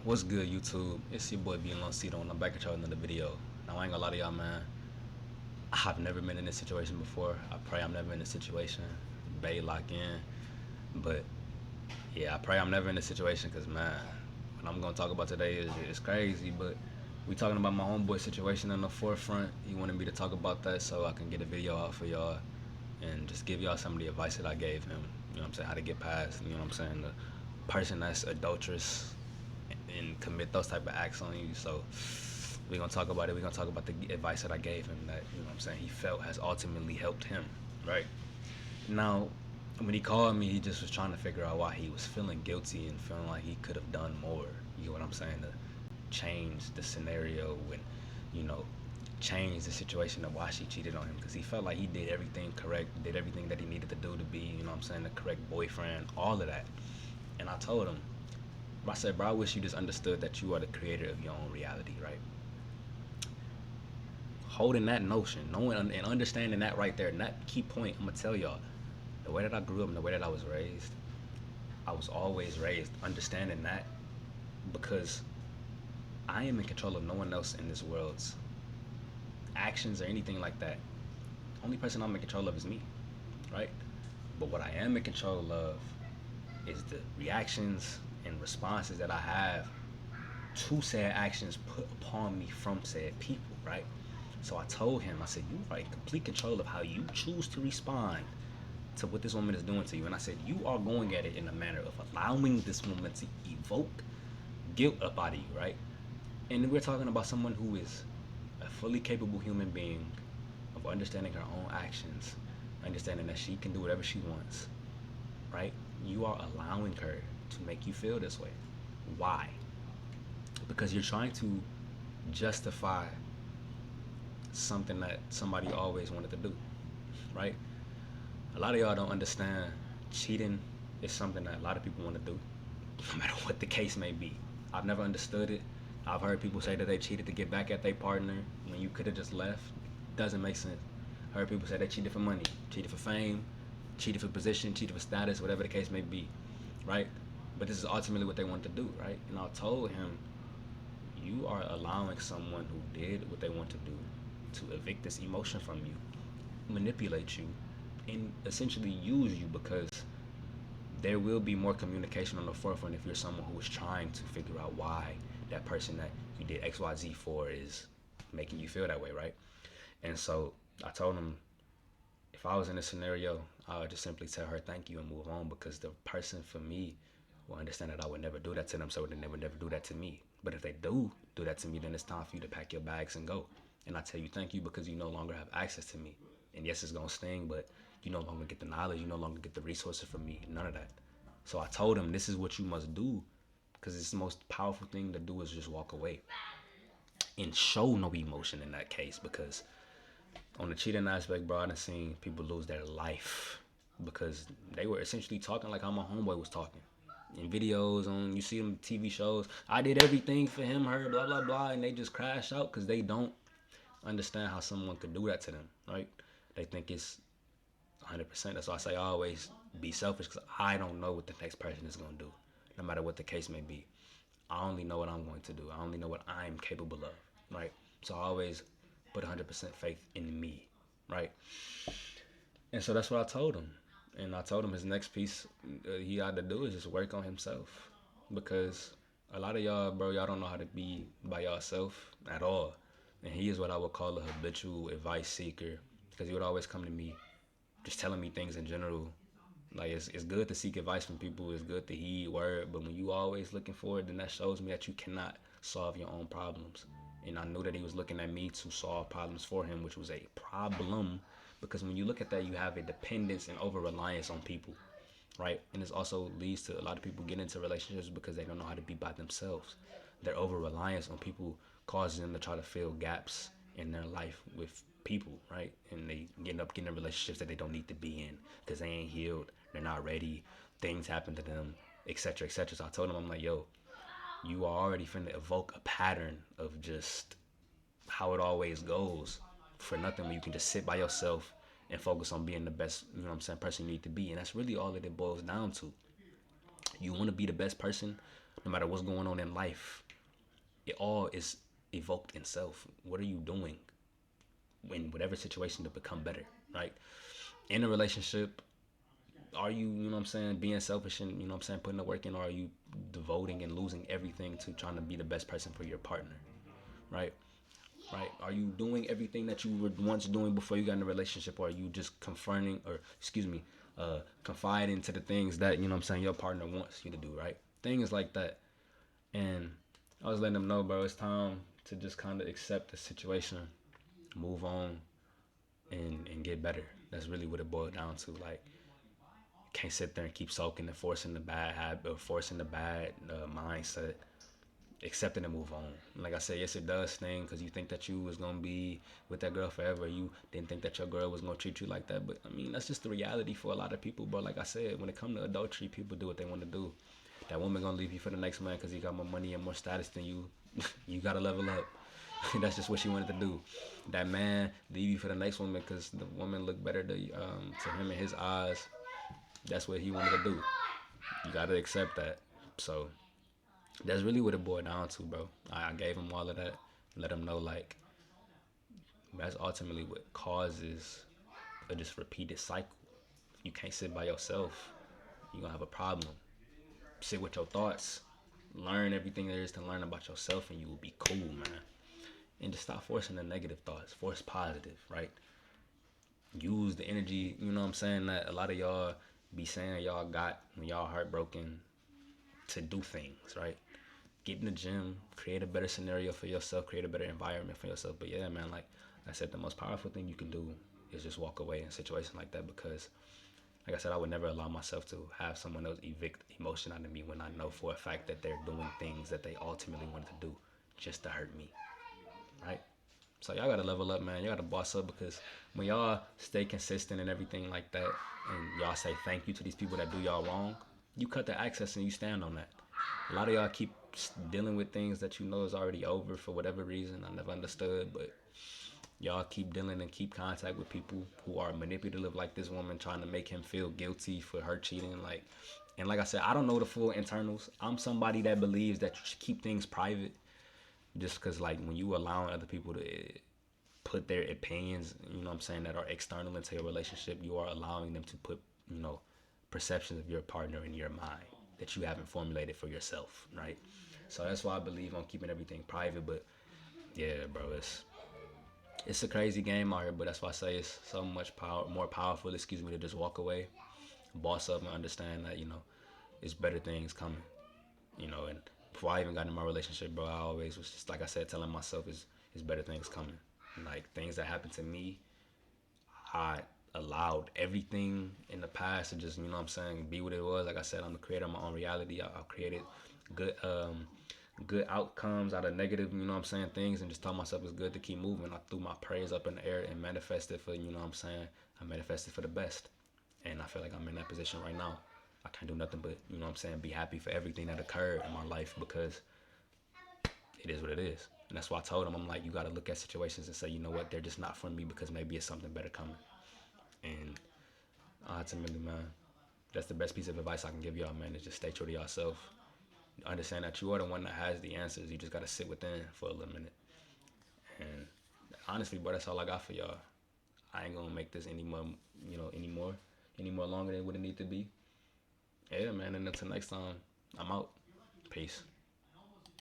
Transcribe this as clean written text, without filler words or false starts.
What's good, YouTube? It's your boy being Lone Cito, and I'm back at y'all with another video. Now, I ain't gonna lie to y'all, man. I've never been in this situation before. I pray I'm never in this situation. Bay lock in. But, yeah, I pray I'm never in this situation because, man, what I'm gonna talk about today is crazy. But we talking about my homeboy situation in the forefront. He wanted me to talk about that so I can get a video out for y'all and just give y'all some of the advice that I gave him. You know what I'm saying? How to get past, you know what I'm saying? The person that's adulterous and commit those type of acts on you. So we're gonna talk about it. We're gonna talk about the advice that I gave him that, you know what I'm saying, he felt has ultimately helped him. Right. Now, when he called me, he just was trying to figure out why he was feeling guilty and feeling like he could have done more. You know what I'm saying? To change the scenario and, you know, change the situation of why she cheated on him, because he felt like he did everything correct, did everything that he needed to do to be, you know what I'm saying, the correct boyfriend, all of that. And I told him, I said, bro, I wish you just understood that you are the creator of your own reality, right? Holding that notion, knowing and understanding that right there, and that key point, I'm gonna tell y'all, the way that I grew up and the way that I was always raised understanding that, because I am in control of no one else in this world's actions or anything like that. Only person I'm in control of is me, right? But what I am in control of is the reactions and responses that I have to said actions put upon me from said people, right? So I told him, I said, you are in complete control of how you choose to respond to what this woman is doing to you. And I said, you are going at it in a manner of allowing this woman to evoke guilt up out of you, right? And we're talking about someone who is a fully capable human being of understanding her own actions, understanding that she can do whatever she wants, right? You are allowing her to make you feel this way. Why? Because you're trying to justify something that somebody always wanted to do, right? A lot of y'all don't understand cheating is something that a lot of people want to do, no matter what the case may be. I've never understood it. I've heard people say that they cheated to get back at their partner when you could have just left. Doesn't make sense. I heard people say they cheated for money, cheated for fame, cheated for position, cheated for status, whatever the case may be, right? But this is ultimately what they want to do, right? And I told him, you are allowing someone who did what they want to do to evict this emotion from you, manipulate you, and essentially use you, because there will be more communication on the forefront if you're someone who is trying to figure out why that person that you did XYZ for is making you feel that way, right? And so I told him, if I was in this scenario, I would just simply tell her thank you and move on, because the person for me will understand that I would never do that to them, so then they would never do that to me. But if they do that to me, then it's time for you to pack your bags and go. And I tell you thank you because you no longer have access to me. And yes, it's gonna sting, but you no longer get the knowledge, you no longer get the resources from me, none of that. So I told him, this is what you must do, because it's the most powerful thing to do is just walk away and show no emotion in that case. Because on the cheating aspect, bro, I done seen people lose their life because they were essentially talking like how my homeboy was talking in videos, on you see them TV shows. I did everything for him, her, blah blah blah, and they just crash out because they don't understand how someone could do that to them, right? They think it's 100%. That's why I say always be selfish, because I don't know what the next person is gonna do, no matter what the case may be. I only know what I'm going to do. I only know what I'm capable of, right? So I always put 100% faith in me, right? And so that's what I told him. And I told him his next piece he had to do is just work on himself. Because a lot of y'all, bro, y'all don't know how to be by yourself at all. And he is what I would call a habitual advice seeker. Because he would always come to me just telling me things in general. Like, it's good to seek advice from people. It's good to heed word. But when you always looking for it, then that shows me that you cannot solve your own problems. And I knew that he was looking at me to solve problems for him, which was a problem, because when you look at that, you have a dependence and over reliance on people, right? And this also leads to a lot of people getting into relationships because they don't know how to be by themselves. Their over reliance on people causes them to try to fill gaps in their life with people, right? And they end up getting in relationships that they don't need to be in because they ain't healed, they're not ready, things happen to them, etc., etc. So I told him, I'm like, yo, you are already finna evoke a pattern of just how it always goes for nothing, when you can just sit by yourself and focus on being the best, you know what I'm saying, person you need to be. And that's really all that it boils down to. You want to be the best person, No matter what's going on in life, it all is evoked in self. What are you doing in whatever situation to become better, right? In a relationship, are you, you know what I'm saying, being selfish and, you know what I'm saying, putting the work in, or are you devoting and losing everything to trying to be the best person for your partner, right? Right? Are you doing everything that you were once doing before you got in a relationship, or are you just confronting, or excuse me, confiding to the things that, you know what I'm saying, your partner wants you to do, right? Things like that. And I was letting them know, bro, it's time to just kind of accept the situation, move on, and get better. That's really what it boiled down to. Like, can't sit there and keep soaking and forcing the bad habit or forcing the bad mindset. Accept it and move on. Like I said, yes, it does sting because you think that you was gonna be with that girl forever. You didn't think that your girl was gonna treat you like that. But I mean, that's just the reality for a lot of people. But like I said, when it comes to adultery, people do what they want to do. That woman gonna leave you for the next man because he got more money and more status than you. You gotta level up. That's just what she wanted to do. That man leave you for the next woman because the woman looked better to him in his eyes. That's what he wanted to do. You gotta accept that. So that's really what it boiled down to, bro. I gave him all of that, let him know like that's ultimately what causes a just repeated cycle. You can't sit by yourself, you're gonna have a problem. Sit with your thoughts, learn everything there is to learn about yourself, and you will be cool, man. And just stop forcing the negative thoughts, force positive, right? Use the energy, you know what I'm saying, that a lot of y'all be saying y'all got when y'all heartbroken to do things, right? Get in the gym, create a better scenario for yourself, create a better environment for yourself. But yeah, man, like I said, the most powerful thing you can do is just walk away in a situation like that because, like I said, I would never allow myself to have someone else evict emotion out of me when I know for a fact that they're doing things that they ultimately wanted to do just to hurt me, right? So y'all gotta level up, man. Y'all gotta boss up because when y'all stay consistent and everything like that, and y'all say thank you to these people that do y'all wrong, you cut the access and you stand on that. A lot of y'all keep dealing with things that you know is already over for whatever reason. I never understood, but y'all keep dealing and keep contact with people who are manipulative, like this woman trying to make him feel guilty for her cheating. Like, and like I said, I don't know the full internals. I'm somebody that believes that you should keep things private, just because like when you allowing other people to put their opinions, you know what I'm saying, that are external into your relationship, you are allowing them to put, you know, perceptions of your partner in your mind that you haven't formulated for yourself, right? So that's why I believe on keeping everything private. But yeah, bro, it's a crazy game out here. But that's why I say it's so much more powerful. Excuse me, to just walk away, boss up, and understand that, you know, it's better things coming. You know, and before I even got in my relationship, bro, I always was just like I said, telling myself is better things coming. Like things that happened to me, I allowed everything in the past to just, you know what I'm saying, be what it was. Like I said, I'm the creator of my own reality. I've created good good outcomes out of negative, you know what I'm saying, things, and just told myself it's good to keep moving. I threw my praise up in the air and manifested for, you know what I'm saying, I manifested for the best. And I feel like I'm in that position right now. I can't do nothing but, you know what I'm saying, be happy for everything that occurred in my life because it is what it is. And that's why I told him, I'm like, you got to look at situations and say, you know what, they're just not for me because maybe it's something better coming. And ultimately, man, that's the best piece of advice I can give y'all, man, is just stay true to yourself. Understand that you are the one that has the answers. You just got to sit within for a little minute. And honestly, bro, that's all I got for y'all. I ain't going to make this any more, you know, any more longer than what it need to be. Yeah, man, and until next time, I'm out. Peace.